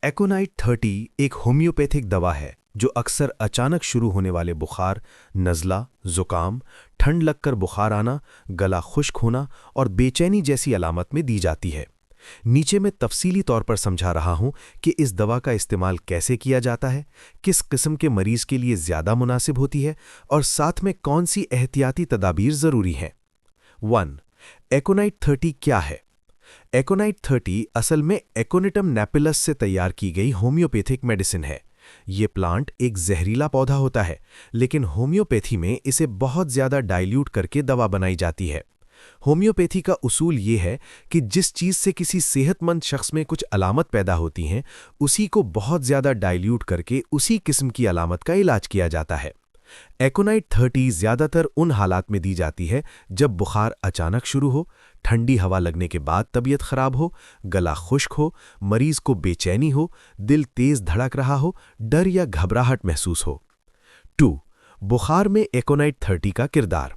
एकोनाइट 30 एक होम्योपैथिक दवा है जो अक्सर अचानक शुरू होने वाले बुखार, नज़ला, ज़ुकाम, ठंड लगकर बुखार आना, गला खुश्क होना और बेचैनी जैसी अलामत में दी जाती है। नीचे मैं तफसीली तौर पर समझा रहा हूं कि इस दवा का इस्तेमाल कैसे किया जाता है, किस किस्म के मरीज के लिए ज़्यादा मुनासिब होती है और साथ में कौन सी एहतियाती तदाबीर ज़रूरी हैं। 1. एकोनाइट 30 क्या है? एकोनाइट 30 असल में एकोनिटम नेपिलस से तैयार की गई होम्योपैथिक मेडिसिन है। ये प्लांट एक जहरीला पौधा होता है, लेकिन होम्योपैथी में इसे बहुत ज़्यादा डाइल्यूट करके दवा बनाई जाती है। होम्योपैथी का उसूल ये है कि जिस चीज़ से किसी सेहतमंद शख्स में कुछ अलामत पैदा होती हैं, उसी को बहुत ज़्यादा डाइल्यूट करके उसी किस्म की अलामत का इलाज किया जाता है। एकोनाइट 30 ज़्यादातर उन हालात में दी जाती है जब बुखार अचानक शुरू हो, ठंडी हवा लगने के बाद तबीयत खराब हो, गला खुश्क हो, मरीज को बेचैनी हो, दिल तेज धड़क रहा हो, डर या घबराहट महसूस हो। 2. बुखार में एकोनाइट 30 का किरदार।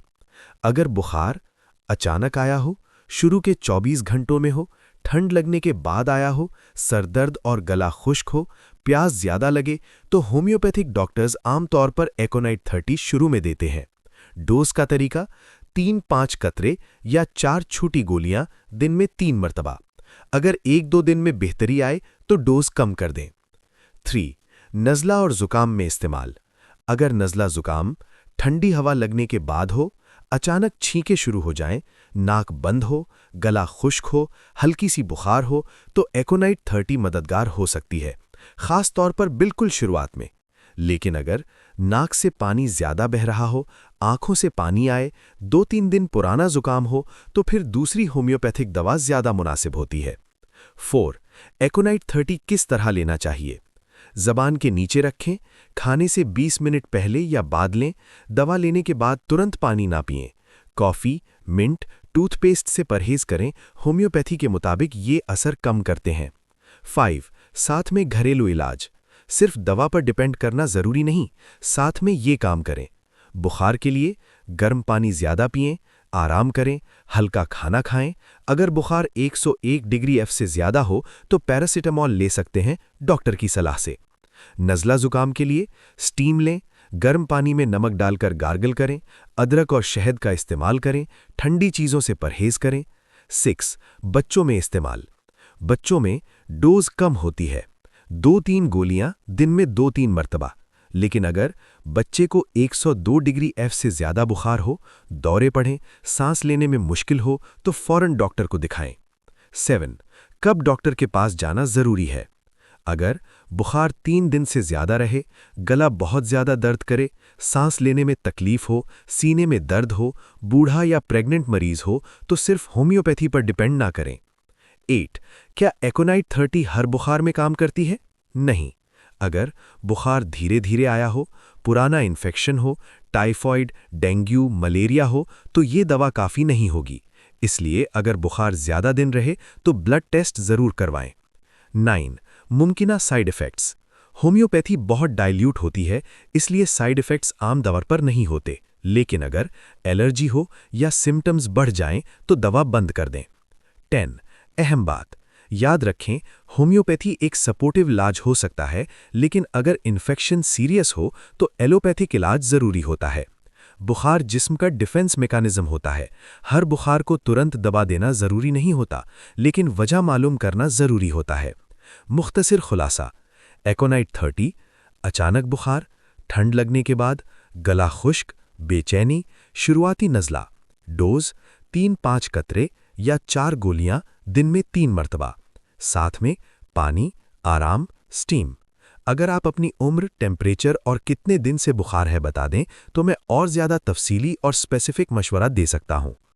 अगर बुखार अचानक आया हो, शुरू के 24 घंटों में हो, ठंड लगने के बाद आया हो, सरदर्द और गला खुश्क हो, प्यास ज्यादा लगे, तो होम्योपैथिक डॉक्टर्स आमतौर पर एकोनाइट 30 शुरू में देते हैं। डोज का तरीका 3-5 कतरे या 4 छोटी गोलियां दिन में 3 मरतबा। अगर 1-2 दिन में बेहतरी आए तो डोज कम कर दें। 3. नज़ला और ज़ुकाम में इस्तेमाल। अगर नज़ला ज़ुकाम ठंडी हवा लगने के बाद हो, अचानक छींके शुरू हो जाएं, नाक बंद हो, गला खुश्क हो, हल्की सी बुखार हो, तो एकोनाइट 30 मददगार हो सकती है, खास तौर पर बिल्कुल शुरुआत में। लेकिन अगर नाक से पानी ज्यादा बह रहा हो, आंखों से पानी आए, 2-3 दिन पुराना जुकाम हो, तो फिर दूसरी होम्योपैथिक दवा ज्यादा मुनासिब होती है। 4. एकोनाइट 30 किस तरह लेना चाहिए? जबान के नीचे रखें, खाने से 20 मिनट पहले या बाद लें। दवा लेने के बाद तुरंत पानी ना पिएं। कॉफ़ी, मिंट, टूथपेस्ट से परहेज करें, होम्योपैथी के मुताबिक ये असर कम करते हैं। 5. साथ में घरेलू इलाज। सिर्फ दवा पर डिपेंड करना ज़रूरी नहीं, साथ में ये काम करें। बुखार के लिए गर्म पानी ज़्यादा पिएं, आराम करें, हल्का खाना खाएं। अगर बुखार 101 डिग्री F से ज़्यादा हो तो पैरासिटामॉल ले सकते हैं डॉक्टर की सलाह से। नज़ला ज़ुकाम के लिए स्टीम लें, गर्म पानी में नमक डालकर गार्गल करें, अदरक और शहद का इस्तेमाल करें, ठंडी चीज़ों से परहेज करें। 6. बच्चों में इस्तेमाल। बच्चों में डोज कम होती है, 2-3 गोलियां दिन में 2-3 मरतबा। लेकिन अगर बच्चे को 102 डिग्री F से ज़्यादा बुखार हो, दौरे पड़ें, सांस लेने में मुश्किल हो, तो फौरन डॉक्टर को दिखाएं। 7. कब डॉक्टर के पास जाना ज़रूरी है? अगर बुखार 3 दिन से ज़्यादा रहे, गला बहुत ज़्यादा दर्द करे, सांस लेने में तकलीफ हो, सीने में दर्द हो, बूढ़ा या प्रेग्नेंट मरीज हो, तो सिर्फ होम्योपैथी पर डिपेंड ना करें। 8. क्या एकोनाइट 30 हर बुखार में काम करती है? नहीं। अगर बुखार धीरे धीरे आया हो, पुराना इन्फेक्शन हो, टाइफॉइड, डेंगू, मलेरिया हो, तो ये दवा काफ़ी नहीं होगी। इसलिए अगर बुखार ज़्यादा दिन रहे तो ब्लड टेस्ट ज़रूर करवाएं। 9. मुमकिना साइड इफ़ेक्ट्स। होम्योपैथी बहुत डाइल्यूट होती है, इसलिए साइड इफ़ेक्ट्स आम दवा पर नहीं होते, लेकिन अगर एलर्जी हो या सिम्टम्स बढ़ जाएं तो दवा बंद कर दें। 10. अहम बात याद रखें, होम्योपैथी एक सपोर्टिव इलाज हो सकता है, लेकिन अगर इन्फेक्शन सीरियस हो तो एलोपैथिक इलाज ज़रूरी होता है। बुखार जिस्म का डिफेंस मैकेनिज्म होता है। हर बुखार को तुरंत दवा देना ज़रूरी नहीं होता, लेकिन वजह मालूम करना ज़रूरी होता है। मुख्तसर खुलासा: एकोनाइट 30 अचानक बुखार, ठंड लगने के बाद, गला खुश्क, बेचैनी, शुरुआती नज़ला। डोज 3-5 कतरे या 4 गोलियां दिन में 3 मरतबा। साथ में पानी, आराम, स्टीम। अगर आप अपनी उम्र, टेम्परेचर और कितने दिन से बुखार है बता दें तो मैं और ज़्यादा तफसीली और स्पेसिफिक मशवरा दे सकता हूं।